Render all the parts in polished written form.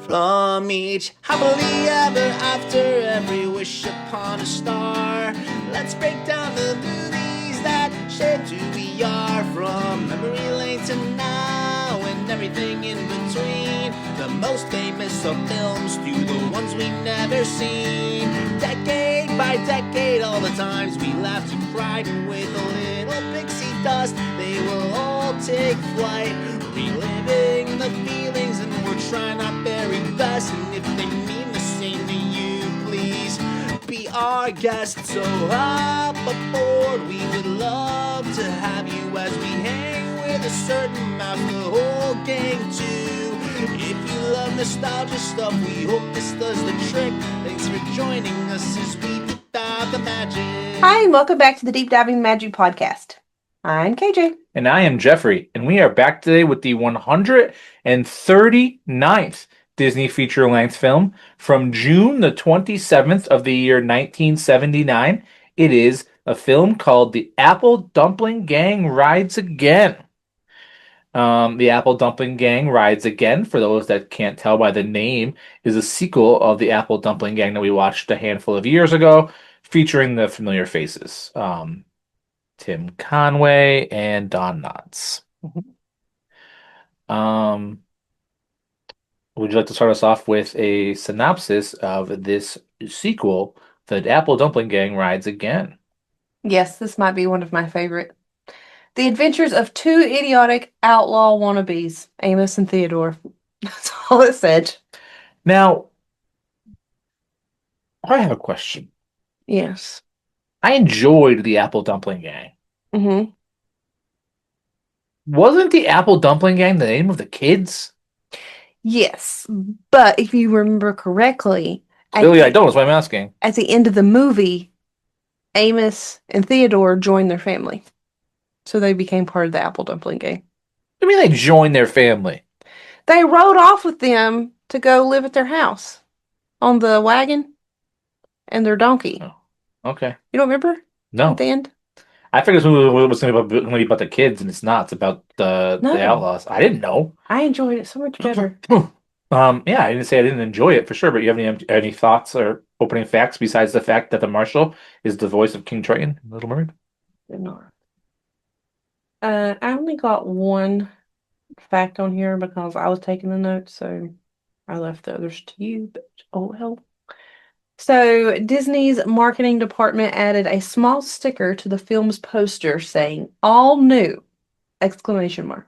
from each happily ever after, every wish upon a star. Let's break down the movies that shaped who we are, from memory lane to now and everything in between. The most famous of films to the ones we've never seen. Decade by decade, all the times we laughed and cried, and with a little pixie dust, they will all take flight, reliving the feelings, and we're trying our very best. And if they mean the same to you, please be our guest. So hop aboard, we would love to have you as we hang with a certain mouth, the whole gang too. If you love nostalgia stuff, we hope this does the trick. Thanks for joining us as we deep dive the magic. Hi, and welcome back to the Deep Diving Magic Podcast. I'm KJ. And I am Jeffrey, and we are back today with the 139th Disney feature-length film from June the 27th of the year 1979. It is a film called The Apple Dumpling Gang Rides Again. The Apple Dumpling Gang Rides Again, for those that can't tell by the name, is a sequel of the Apple Dumpling Gang that we watched a handful of years ago, featuring the familiar faces. Tim Conway and Don Knotts. Would you like to start us off with a synopsis of this sequel, The Apple Dumpling Gang Rides Again? Yes, this might be one of my favorite. The adventures of two idiotic outlaw wannabes, Amos and Theodore. That's all it said. Now, I have a question. Yes. I enjoyed the Apple Dumpling Gang. Mm-hmm. Wasn't the Apple Dumpling Gang the name of the kids? Yes, but if you remember correctly, Clearly I don't, that's why I'm asking. at the end of the movie, Amos and Theodore joined their family. So they became part of the Apple Dumpling Gang. I mean, they joined their family. They rode off with them to go live at their house on the wagon and their donkey. Oh, okay. You don't remember? No. At the end? I figured this movie was going to be about the kids, and it's not. It's about the outlaws. I didn't know. I enjoyed it so much better. Yeah, I didn't say I didn't enjoy it for sure, but you have any thoughts or opening facts besides the fact that the marshal is the voice of King Triton in Little Mermaid? I only got one fact on here because I was taking the notes, so I left the others to you, but oh well. So Disney's marketing department added a small sticker to the film's poster saying "all new!" exclamation mark.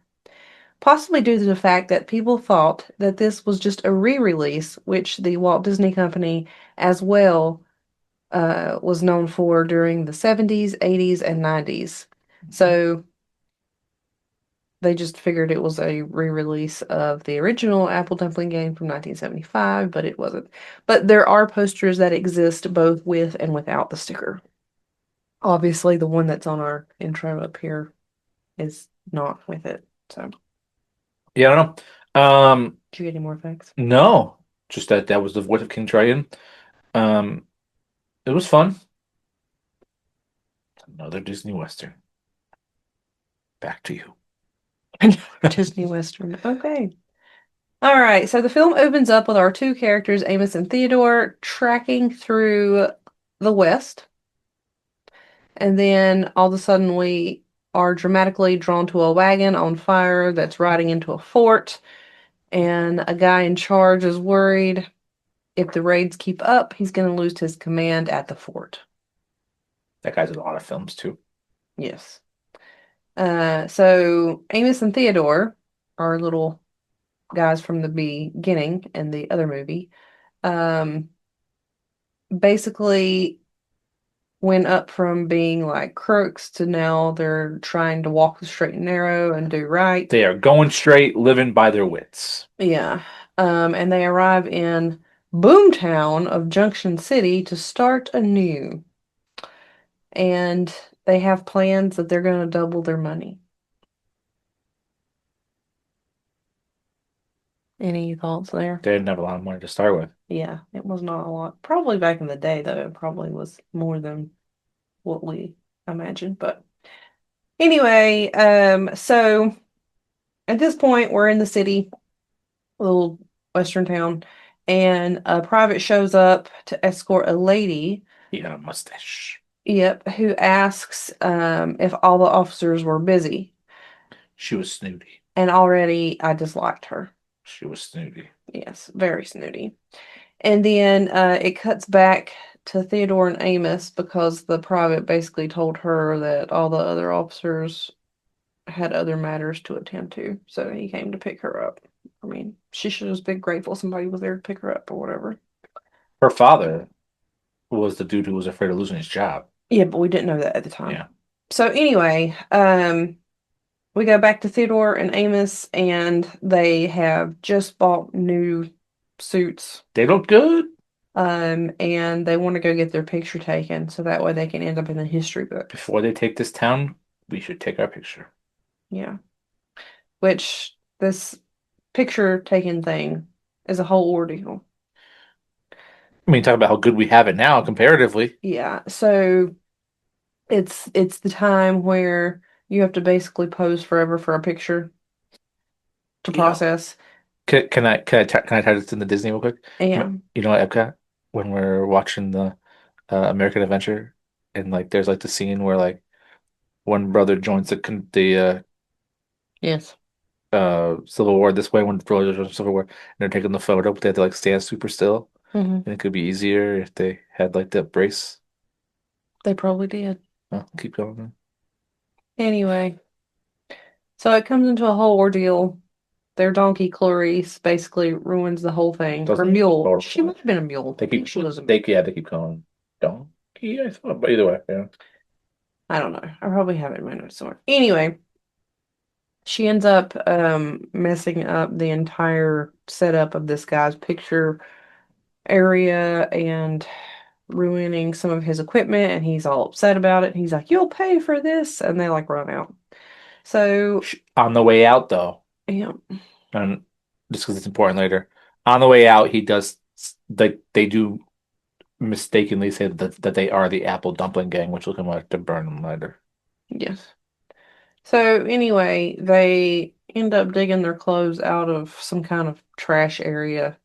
Possibly due to the fact that people thought that this was just a re-release, which the Walt Disney Company as well was known for during the 70s, 80s, and 90s. So they just figured it was a re-release of the original Apple Dumpling Gang from 1975, but it wasn't. But there are posters that exist both with and without the sticker. Obviously, the one that's on our intro up here is not with it. So, Yeah, I don't know. did you get any more facts? No, just that was the voice of King Triton. It was fun. Another Disney Western. Back to you. Disney Western. Okay. All right. So the film opens up with our two characters, Amos and Theodore, tracking through the West. And then all of a sudden we are dramatically drawn to a wagon on fire that's riding into a fort. And a guy in charge is worried if the raids keep up, he's going to lose his command at the fort. That guy's in a lot of films too. Yes. So Amos and Theodore, our little guys from the beginning in the other movie, basically went up from being like crooks to now they're trying to walk the straight and narrow and do right. They are going straight, living by their wits. Yeah. And they arrive in Boomtown of Junction City to start anew. And they have plans that they're going to double their money. Any thoughts there? They didn't have a lot of money to start with. Yeah, it was not a lot. Probably back in the day, though, it probably was more than what we imagined. But anyway, so at this point, we're in the city, a little Western town, and a private shows up to escort a lady. He had a mustache. Yep, who asks if all the officers were busy. She was snooty. And already I disliked her. She was snooty. Yes, very snooty. And then it cuts back to Theodore and Amos because the private basically told her that all the other officers had other matters to attend to. So he came to pick her up. I mean, she should have just been grateful somebody was there to pick her up or whatever. Her father was the dude who was afraid of losing his job. Yeah, but we didn't know that at the time. Yeah. So anyway, we go back to Theodore and Amos, and they have just bought new suits. They look good. And they want to go get their picture taken so that way they can end up in the history book. Before they take this town, we should take our picture. Yeah. Which this picture taking thing is a whole ordeal. I mean, talk about how good we have it now comparatively. Yeah. So it's the time where you have to basically pose forever for a picture to Yeah. process. Can I tie this into Disney real quick? Yeah. You know, at Epcot, when we're watching the American Adventure, and like there's like the scene where like one brother joins the Yes. Civil War this way, one brother joins the Civil War, and they're taking the photo, but they have to like stand super still, Hmm. and it could be easier if they had like the brace. They probably did. Oh, keep going. Anyway, so it comes into a whole ordeal. Their donkey Clarice basically ruins the whole thing. Or Doesn't he? mule. Or She might have been a mule. they I think keep she was a they keep calling donkey. I thought, but either way, yeah. I don't know. I probably have it in my notes somewhere. Anyway, she ends up messing up the entire setup of this guy's picture area and ruining some of his equipment, and he's all upset about it. He's like, "You'll pay for this," and they like run out. So, On the way out, though, yeah, and just because it's important later, on the way out, he does they do mistakenly say that they are the Apple Dumpling Gang, which will come out to burn them later. yes. So anyway, they end up digging their clothes out of some kind of trash area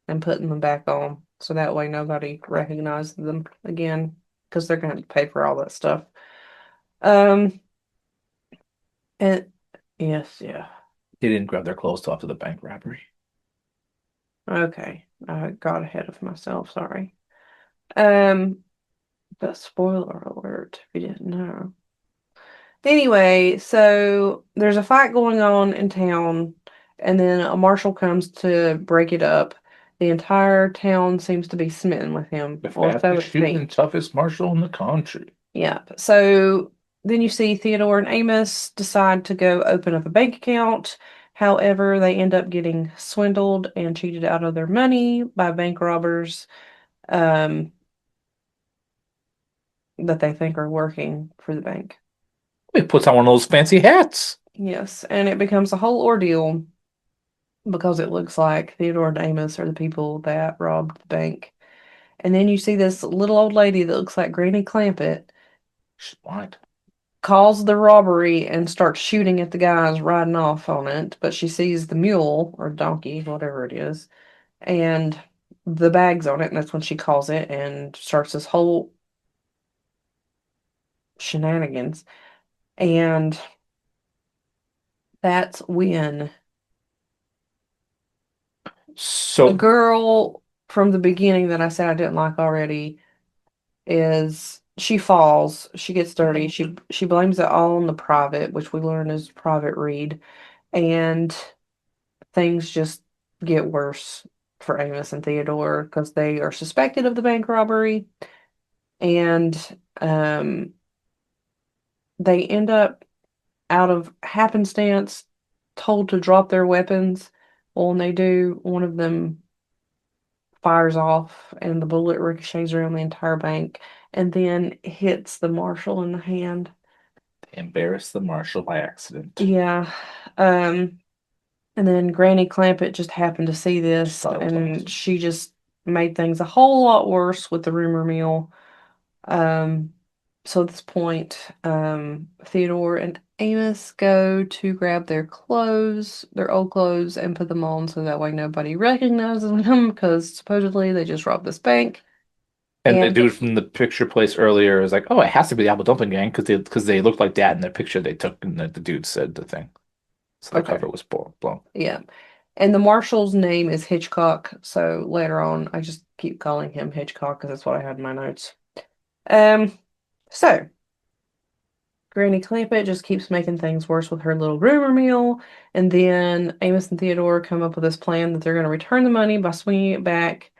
and putting them back on, so that way nobody recognizes them again because they're going to pay for all that stuff. Um, and yes, yeah. They didn't grab their clothes till after the bank robbery. Okay, I got ahead of myself. Sorry. Um, but spoiler alert if you didn't know. Anyway, so there's a fight going on in town, and then a marshal comes to break it up. The entire town seems to be smitten with him, The or so fastest it shooting and seems. toughest marshal in the country. Yeah. So then you see Theodore and Amos decide to go open up a bank account. However, they end up getting swindled and cheated out of their money by bank robbers um, that they think are working for the bank. He puts on one of those fancy hats. Yes, and it becomes a whole ordeal because it looks like Theodore and Amos are the people that robbed the bank. And then you see this little old lady that looks like Granny Clampett She's blind. calls the robbery and starts shooting at the guys riding off on it, but she sees the mule or donkey, whatever it is, and the bags on it, and that's when she calls it and starts this whole shenanigans. And that's when the So girl from the beginning that I said I didn't like already is she falls, she gets dirty, she blames it all on the private, which we learn is Private Reed, and things just get worse for Amos and Theodore because they are suspected of the bank robbery, and um, they end up out of happenstance told to drop their weapons. Well, when they do, one of them fires off and the bullet ricochets around the entire bank and then hits the marshal in the hand. they embarrassed the marshal by accident. Yeah. Um, and then Granny Clampett just happened to see this Thought it was and awesome. she just made things a whole lot worse with the rumor mill. Um, So at this point, Theodore and Amos go to grab their clothes, their old clothes, and put them on so that way nobody recognizes them because supposedly they just robbed this bank. And the And dude from the picture place earlier is like, "Oh, it has to be the Apple Dumpling Gang because they look like that in the picture they took." And the dude said the thing, so the okay, cover was blown. yeah. And the marshal's name is Hitchcock. So later on, I just keep calling him Hitchcock because that's what I had in my notes. Um, so Granny Clampett just keeps making things worse with her little rumor mill. And then Amos and Theodore come up with this plan that they're going to return the money by swinging it back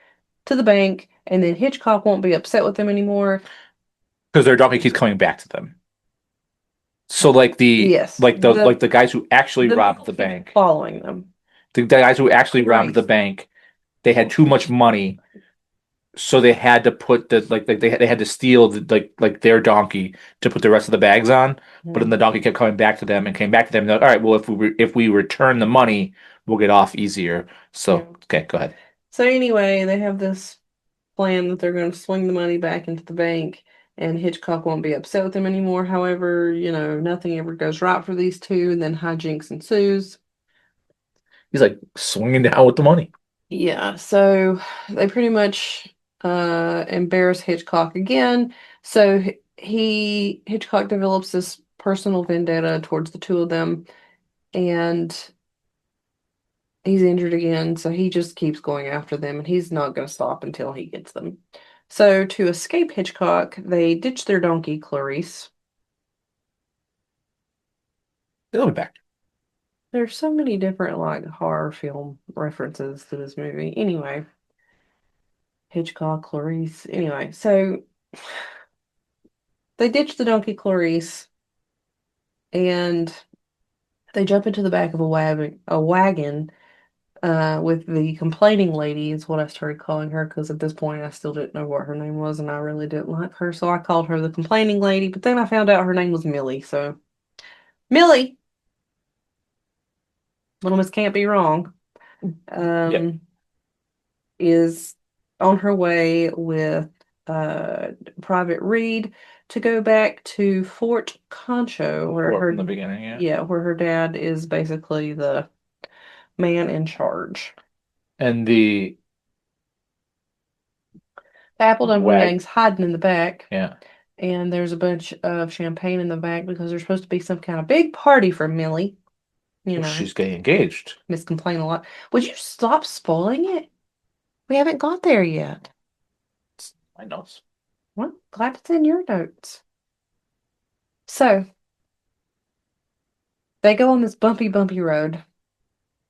to the bank. And then Hitchcock won't be upset with them anymore. Because their donkey keeps coming back to them. So like the Yes, like the like the guys who actually the robbed mill the keeps bank, following them. the guys who actually robbed the Right. bank, they had too much money, so they had to put they had to steal like their donkey to put the rest of the bags on. But then the donkey kept coming back to them and came back to them. And they're like, all right, well if we return the money, we'll get off easier. Yeah. So okay, go ahead. So anyway, they have this plan that they're going to swing the money back into the bank and Hitchcock won't be upset with them anymore. However, nothing ever goes right for these two, and then hijinks ensues. He's like swinging down with the money. Yeah, so they pretty much embarrass Hitchcock again. So Hitchcock develops this personal vendetta towards the two of them, and he's injured again, so he just keeps going after them, and he's not going to stop until he gets them. So to escape Hitchcock, they ditch their donkey, Clarice. They'll be back. There's so many different like horror film references to this movie. Anyway, Hitchcock, Clarice. Anyway, so they ditch the donkey, Clarice, and they jump into the back of a wagon with the complaining lady is what I started calling her because at this point I still didn't know what her name was and I really didn't like her, so I called her the complaining lady, but then I found out her name was Millie, so Millie, Little Miss Can't Be Wrong, Yep. um, is on her way with uh Private Reed to go back to Fort Concho where Or her from the beginning, yeah. yeah, where her dad is basically the man in charge. And the The Apple Dumpling wag, Gang's hiding in the back, yeah. and there's a bunch of champagne in the back because there's supposed to be some kind of big party for Millie. Well, she's getting engaged. Miss Complain a lot. Would you stop spoiling it? We haven't got there yet. It's my notes. Well, glad it's in your notes. So they go on this bumpy, bumpy road.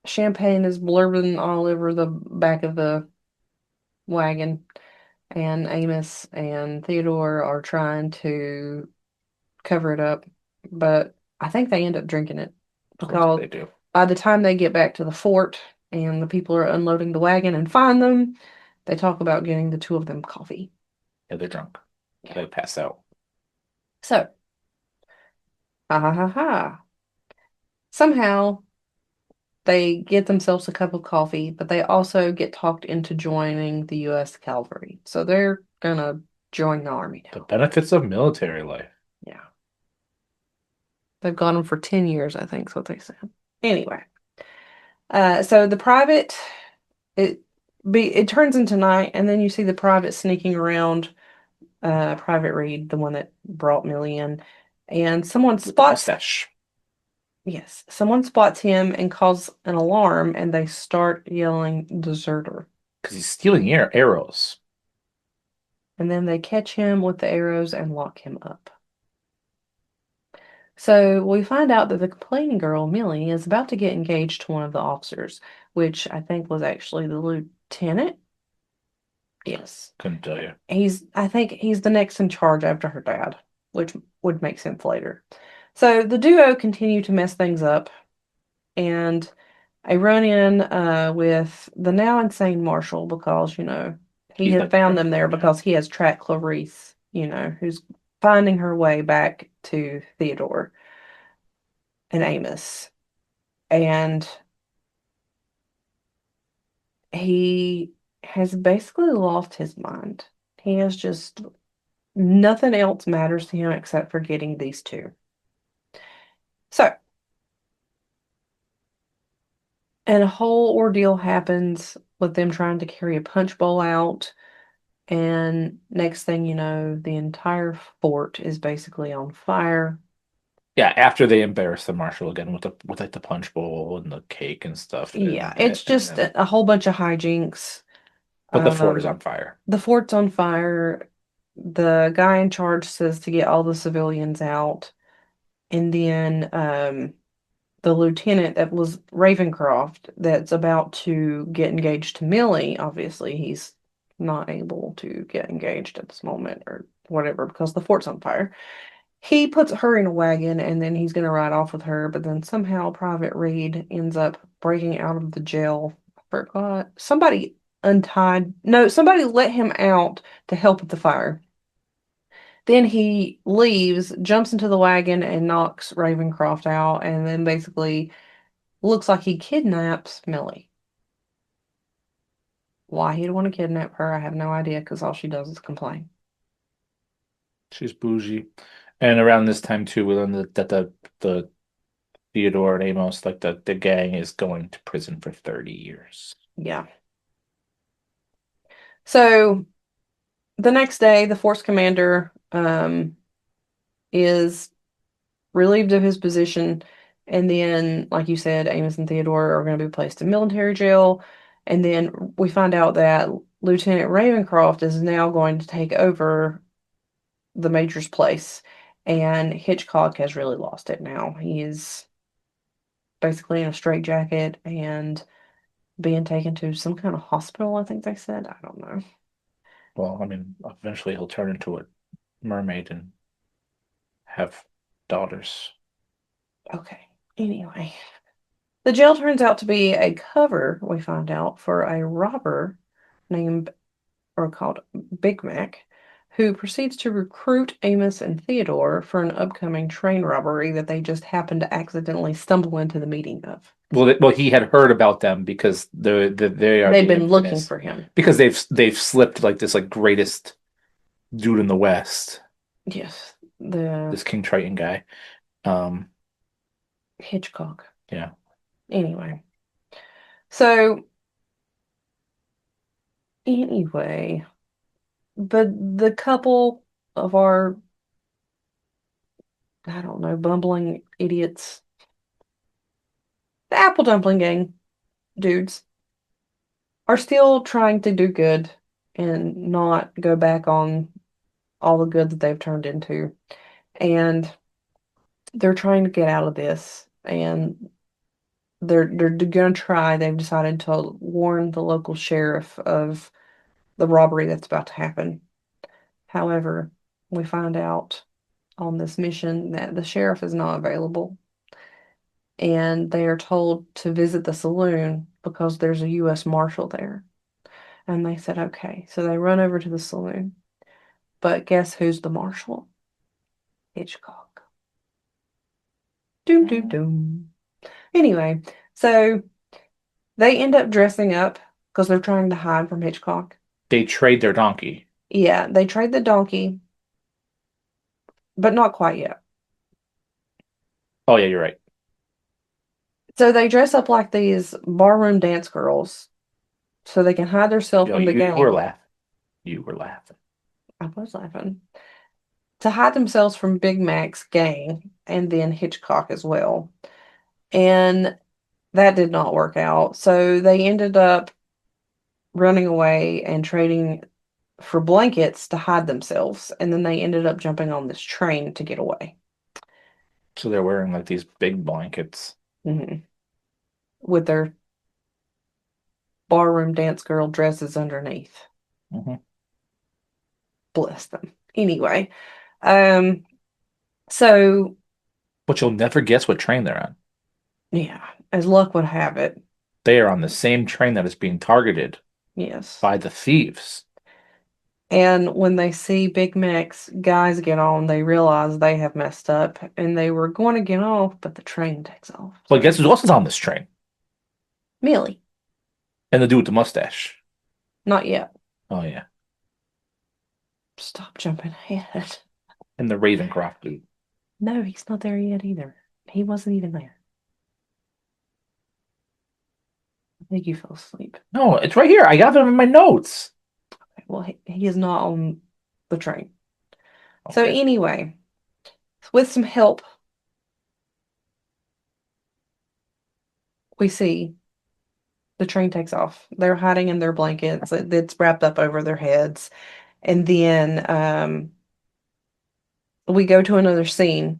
Champagne is blurbing all over the back of the wagon, and Amos and Theodore are trying to cover it up, but I think they end up drinking it Of course because they do. by the time they get back to the fort and the people are unloading the wagon and find them, they talk about getting the two of them coffee. Yeah, they're drunk. Yeah. They pass out. So, ha ha ha ha. Somehow they get themselves a cup of coffee, but they also get talked into joining the U.S. Cavalry. So they're gonna join the army The now. benefits of military life. Yeah. They've got them for 10 years, I think is what they said. Anyway, so the private it it turns into night, and then you see the private sneaking around. Private Reed, the one that brought Millie in, and someone With the spots mustache. yes, someone spots him and calls an alarm, and they start yelling deserter, Because he's stealing arrows. and then they catch him with the arrows and lock him up. So we find out that the complaining girl, Millie, is about to get engaged to one of the officers, which I think was actually the lieutenant. Yes. Couldn't tell you. I think he's the next in charge after her dad, which would make sense later. So the duo continue to mess things up, and I run in with the now insane Marshall because, he He's had like, found them there because he has tracked Clarice, who's finding her way back to Theodore and Amos. And he has basically lost his mind. He has just Nothing else matters to him except for getting these two. So, and a whole ordeal happens with them trying to carry a punch bowl out. And next thing you know, the entire fort is basically on fire. Yeah, after they embarrass the marshal again with like the punch bowl and the cake and stuff, Yeah, and, it's and just then a whole bunch of hijinks. but the fort is Um, on fire. the fort's on fire. The guy in charge says to get all the civilians out. And then the lieutenant that was Ravencroft that's about to get engaged to Millie, obviously he's not able to get engaged at this moment or whatever because the fort's on fire. He puts her in a wagon and then he's going to ride off with her, but then somehow Private Reed ends up breaking out of the jail. I forgot. Somebody untied. No, somebody let him out to help with the fire. Then he leaves, jumps into the wagon, and knocks Ravencroft out, and then basically looks like he kidnaps Millie. Why he'd want to kidnap her, I have no idea, because all she does is complain. She's bougie. And around this time too, we learn that the Theodore and Amos, like the gang, is going to prison for 30 years. Yeah. So the next day, the Force Commander is relieved of his position. And then, like you said, Amos and Theodore are going to be placed in military jail. And then we find out that Lieutenant Ravencroft is now going to take over the Major's place. And Hitchcock has really lost it now. He is basically in a straitjacket and being taken to some kind of hospital, I think they said. I don't know. Well, I mean, eventually he'll turn into a mermaid and have daughters. Okay. Anyway, the jail turns out to be a cover, we find out, for a robber named or called Big Mac, who proceeds to recruit Amos and Theodore for an upcoming train robbery that they just happen to accidentally stumble into the meeting of. Well, he had heard about them because they are They've the been looking infamous for him. because they've slipped like this like greatest dude in the West, Yes, the this King Triton guy. Um, Hitchcock. yeah, Anyway, so anyway, the couple of our, I don't know, bumbling idiots, the Apple Dumpling Gang dudes, are still trying to do good and not go back on all the good that they've turned into. And they're trying to get out of this. And they're gonna try. They've decided to warn the local sheriff of the robbery that's about to happen. However, we find out on this mission that the sheriff is not available. And they are told to visit the saloon because there's a U.S. Marshal there. And they said, okay. So they run over to the saloon. But guess who's the marshal? Hitchcock. Doom, doom, doom. Anyway, so they end up dressing up because they're trying to hide from Hitchcock. they trade their donkey. Yeah, they trade the donkey, but not quite yet. Oh yeah, you're right. So they dress up like these barroom dance girls so they can hide themselves Yo, from the you were gang. laughing. You were laughing. I was laughing. To hide themselves from Big Mac's gang and then Hitchcock as well. And that did not work out. So they ended up running away and trading for blankets to hide themselves. And then they ended up jumping on this train to get away. So they're wearing like these big blankets. Hmm. With their barroom dance girl dresses underneath. Hmm. Bless them. Anyway, um, so But you'll never guess what train they're on. yeah, as luck would have it, They are on the same train that is being targeted yes. by the thieves. And when they see Big Mac's guys get on, they realize they have messed up and they were going to get off, but the train takes off. But guess who else is on this train? Millie, And the dude with the mustache. not yet. Oh yeah. Stop jumping ahead. And the Ravencroft dude. No, he's not there yet either. He wasn't even there. I think you fell asleep. No, it's right here. I got them in my notes. Well, he is not on the train. So Okay. anyway, with some help, we see the train takes off. They're hiding in their blankets. It's wrapped up over their heads. And then we go to another scene,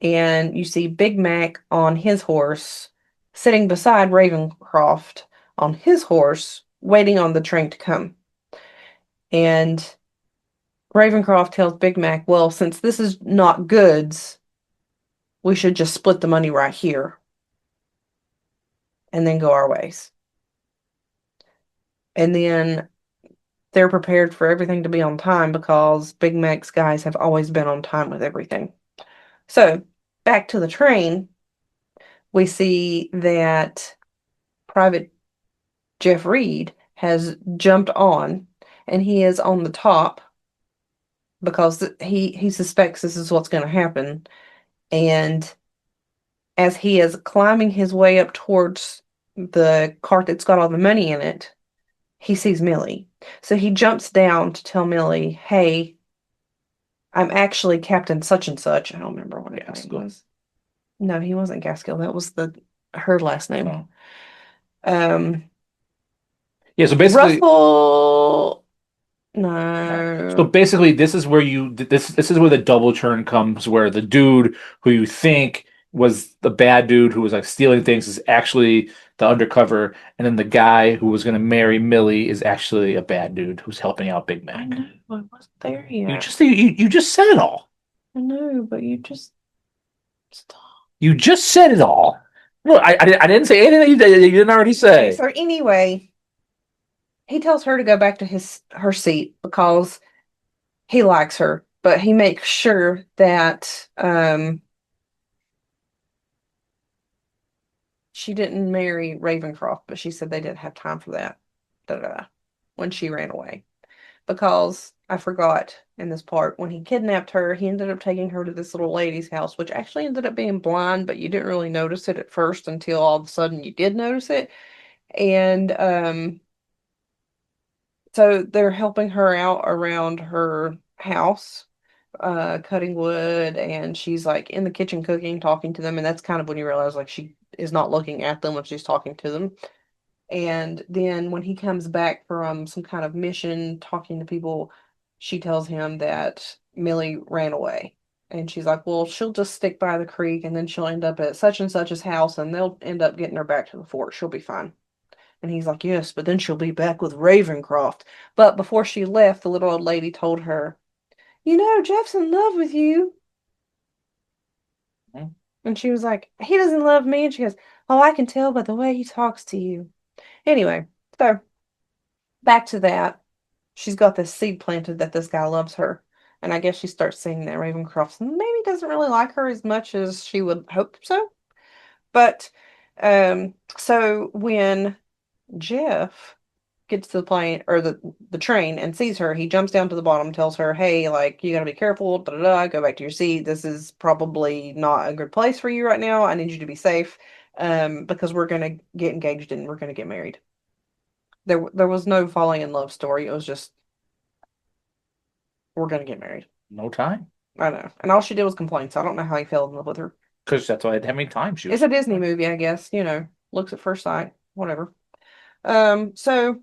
and you see Big Mac on his horse, sitting beside Ravencroft on his horse, waiting on the train to come. And Ravencroft tells Big Mac, well, since this is not goods, we should just split the money right here and then go our ways. And then they're prepared for everything to be on time because Big Mac's guys have always been on time with everything. So, back to the train, we see that Private Jeff Reed has jumped on and he is on the top because he suspects this is what's going to happen. And as he is climbing his way up towards the cart that's got all the money in it, he sees Millie. So he jumps down to tell Millie, hey, I'm actually Captain such and such. I don't remember what his name was. No, he wasn't Gaskill. That was her last name. Oh. Um, Yeah, so basically, Russell. so No. basically, this is where the double turn comes, where the dude who you think was the bad dude who was like stealing things is actually the undercover, and then the guy who was going to marry Millie is actually a bad dude who's helping out Big I Mac. know. I wasn't there You yet. just you just said it all. I know, but you just stop. You just said it all. Look, I didn't say anything that you didn't already say. So anyway, he tells her to go back to her seat because he likes her, but he makes sure that she didn't marry Ravencroft, but she said they didn't have time for that. Da, da, da, when she ran away. Because I forgot in this part, when he kidnapped her, he ended up taking her to this little lady's house, which actually ended up being blind, but you didn't really notice it at first until all of a sudden you did notice it. And so they're helping her out around her house, cutting wood, and she's like in the kitchen cooking, talking to them, and that's kind of when you realize like she is not looking at them when she's talking to them. And then when he comes back from some kind of mission talking to people, she tells him that Millie ran away. And she's like, well, she'll just stick by the creek and then she'll end up at such and such's house and they'll end up getting her back to the fort. She'll be fine. And he's like, yes, but then she'll be back with Ravencroft. But before she left, the little old lady told her, you know, Jeff's in love with you. Hmm. And she was like, he doesn't love me. And she goes, oh, I can tell by the way he talks to you. Anyway, so back to that. She's got this seed planted that this guy loves her. And I guess she starts seeing that Ravencroft maybe doesn't really like her as much as she would hope so. But so when Jeff gets to the plane or the train and sees her, he jumps down to the bottom, tells her, "Hey, like you gotta be careful. Da, da, da, go back to your seat. This is probably not a good place for you right now. I need you to be safe, because we're gonna get engaged and we're gonna get married." There was no falling in love story. It was just we're gonna get married. No time. I know, and all she did was complain. So I don't know how he fell in love with her. Because that's why I didn't have any time. It's a Disney movie, I guess. You know, looks at first sight, whatever. So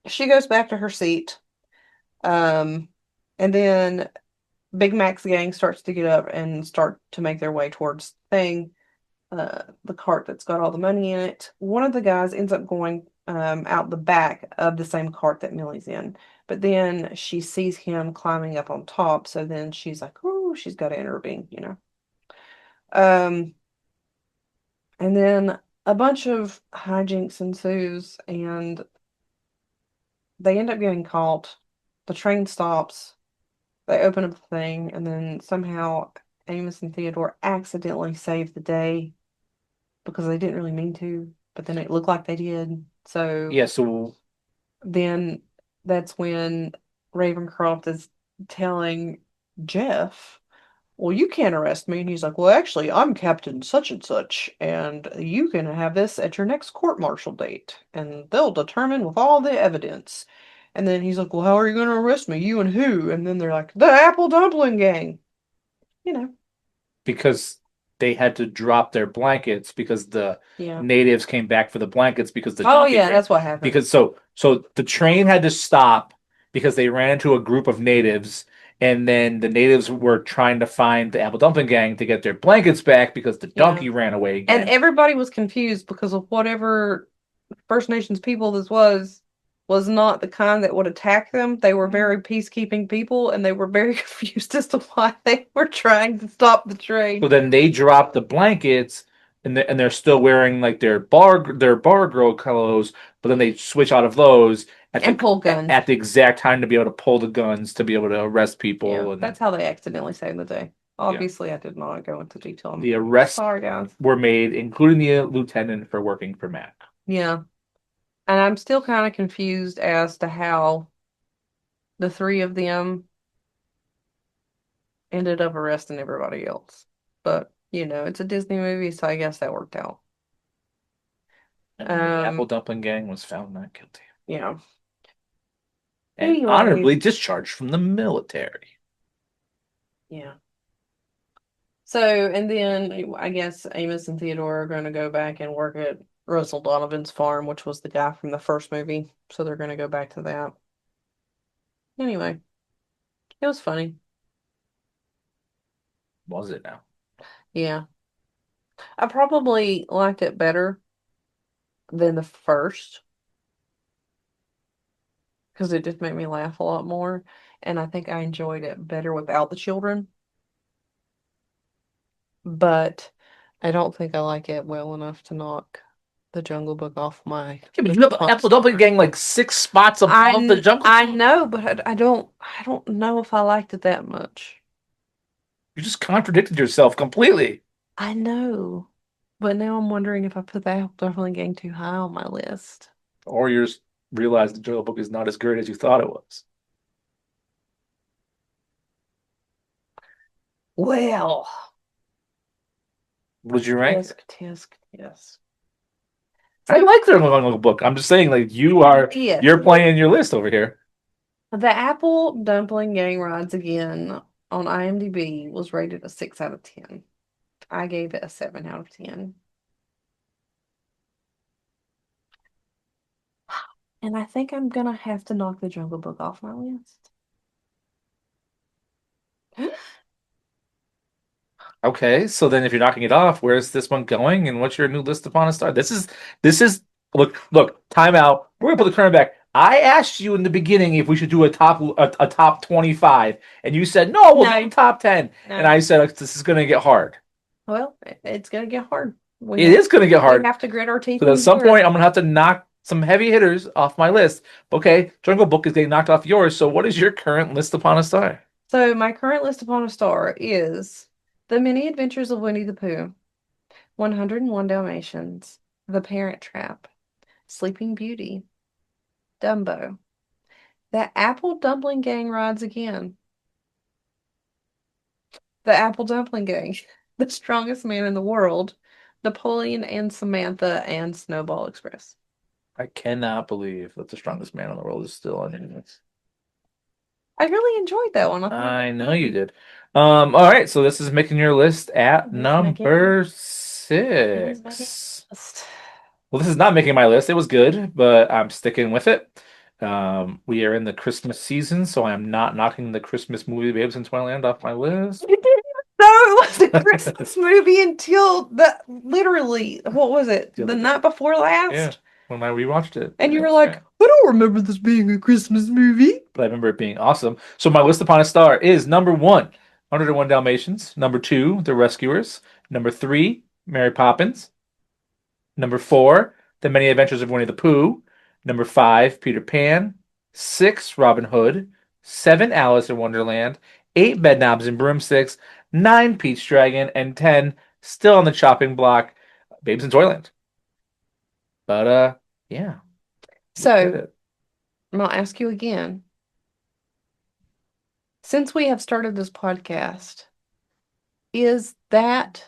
she goes back to her seat. Um, and then Big Mac's gang starts to get up and start to make their way towards the cart that's got all the money in it. One of the guys ends up going out the back of the same cart that Millie's in. But then she sees him climbing up on top, so then she's like, oh, she's got to intervene, you know. Um, and then a bunch of hijinks ensues, and they end up getting caught. The train stops. They open up the thing, and then somehow Amos and Theodore accidentally save the day because they didn't really mean to, but then it looked like they did. So Yeah, so then that's when Ravencroft is telling Jeff, well, you can't arrest me. And he's like, well, actually, I'm Captain such and such, and you can have this at your next court-martial date, and they'll determine with all the evidence. And then he's like, well, how are you going to arrest me? You and who? And then they're like, the Apple Dumpling Gang. You know, because they had to drop their blankets because the yeah. natives came back for the blankets because the Oh, dumping yeah, ground. that's what happened. Because so the train had to stop because they ran into a group of natives, and then the natives were trying to find the Apple Dumpling Gang to get their blankets back because the Yeah. donkey ran away again. And everybody was confused because of whatever First Nations people this was not the kind that would attack them. They were very peacekeeping people, and they were very confused as to why they were trying to stop the train. So then they dropped the blankets, and they're still wearing like their bar girl clothes, but then they switch out of those And pull guns. at the exact time to be able to pull the guns to be able to arrest people. Yeah, And that's how they accidentally saved the day. Obviously, I did not go into detail on the arrests Sorry, guys. were made, including the lieutenant for working for Mac. Yeah. And I'm still kind of confused as to how the three of them ended up arresting everybody else. But, it's a Disney movie, so I guess that worked out. And the Apple Dumpling Gang was found not guilty. Yeah. And Anyway. honorably discharged from the military. Yeah. So, and then I guess Amos and Theodore are going to go back and work at Russell Donovan's farm, which was the guy from the first movie. So they're going to go back to that. Anyway, it was funny. Was it now? Yeah. I probably liked it better than the first because it just made me laugh a lot more. And I think I enjoyed it better without the children. But I don't think I like it well enough to knock the Jungle Book off my. Yeah, but you have Apple Dumpling Gang like 6 spots above the Jungle Book. I know, but I don't know if I liked it that much. You just contradicted yourself completely. I know, but now I'm wondering if I put the Apple Dumpling Gang too high on my list. Or you just realized the Jungle Book is not as great as you thought it was. Well, Would you rank? tisk, yes. I like the Jungle Book. I'm just saying, like you're playing your list over here. The Apple Dumpling Gang Rides Again on IMDb was rated a 6 out of 10. I gave it a 7 out of 10. And I think I'm gonna have to knock the Jungle Book off my list. Okay, so then if you're knocking it off, where's this one going, and what's your new list upon a star? This is look, time out. We're gonna put the current back. I asked you in the beginning if we should do a top 25, and you said no, we'll do top 10. No. And I said this is gonna get hard. Well, it's gonna get hard. It is gonna get hard. We have to grit our teeth. So at some point, I'm gonna have to knock some heavy hitters off my list. Okay, Jungle Book is getting knocked off yours. So what is your current list upon a star? So my current list upon a star is The Many Adventures of Winnie the Pooh, 101 Dalmatians, The Parent Trap, Sleeping Beauty, Dumbo, The Apple Dumpling Gang Rides Again, The Apple Dumpling Gang, The Strongest Man in the World, Napoleon and Samantha, and Snowball Express. I cannot believe that the strongest man in the world is still on this. I really enjoyed that one. I know you did. All right, so this is making your list at number 6. Well, this is not making my list. It was good, but I'm sticking with it. We are in the Christmas season, so I'm not knocking the Christmas movie Babes in Toyland off my list. You didn't know it was a Christmas movie until literally, what was it? The night before last? Yeah, when I rewatched it. And you were like, I don't remember this being a Christmas movie. But I remember it being awesome. So my list upon a star is number 1, 101 Dalmatians. Number 2, The Rescuers. Number 3, Mary Poppins. Number 4, The Many Adventures of Winnie the Pooh. Number 5, Peter Pan. 6, Robin Hood. 7, Alice in Wonderland. 8, Bedknobs and Broomsticks. 9, Pete's Dragon. And 10, still on the chopping block, Babes in Toyland. But, yeah. So, I'm going to ask you again. Since we have started this podcast, is that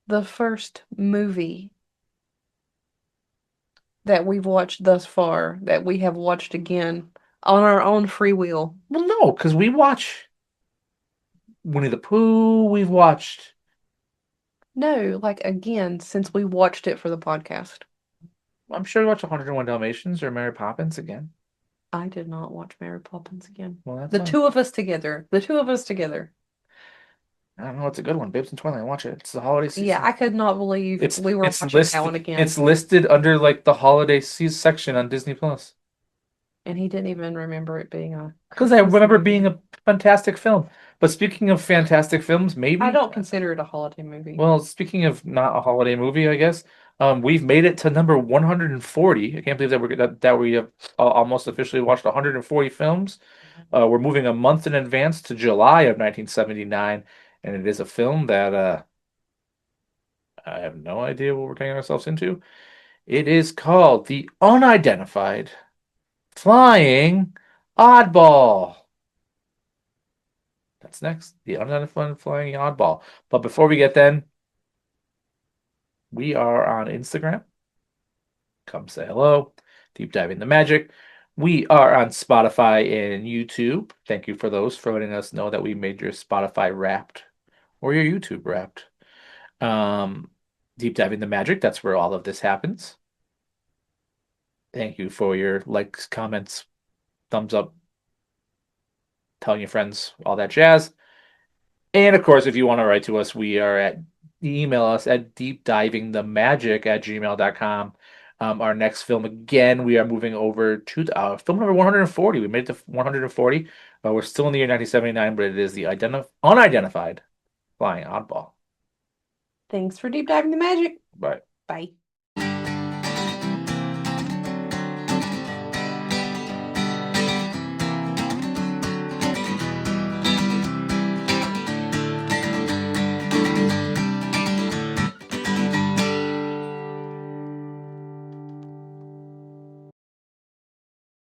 the first movie that we've watched thus far that we have watched again on our own free will? Well, no, because we watch Winnie the Pooh. We've watched. No, like again, since we watched it for the podcast. I'm sure we watched 101 Dalmatians or Mary Poppins again. I did not watch Mary Poppins again. Well, that's The fine. two of us together. The two of us together. I don't know. It's a good one. Babes in Twilight. Watch it. It's the holiday season. Yeah, I could not believe It's we were it's watching listed. that one again. It's listed under like the holiday season section on Disney Plus. And he didn't even remember it being a Because I Christmas remember movie. being a fantastic film. But speaking of fantastic films, maybe. I don't consider it a holiday movie. Well, speaking of not a holiday movie, I guess we've made it to number 140. I can't believe that we have almost officially watched 140 films. We're moving a month in advance to July of 1979, and it is a film that I have no idea what we're getting ourselves into. It is called The Unidentified Flying Oddball. That's next. The Unidentified Flying Oddball. But before we get then, we are on Instagram. Come say hello. Deep Diving the Magic. We are on Spotify and YouTube. Thank you for those for letting us know that we made your Spotify wrapped or your YouTube wrapped. Deep Diving the Magic, that's where all of this happens. Thank you for your likes, comments, thumbs up, telling your friends, all that jazz. And of course, if you want to write to us, we are at email us at deepdivingthemagic@gmail.com. Our next film, again, we are moving over to film number 140. We made it to 140. We're still in the year 1979, but it is the unidentified flying oddball. Thanks for deep diving the magic. But Bye.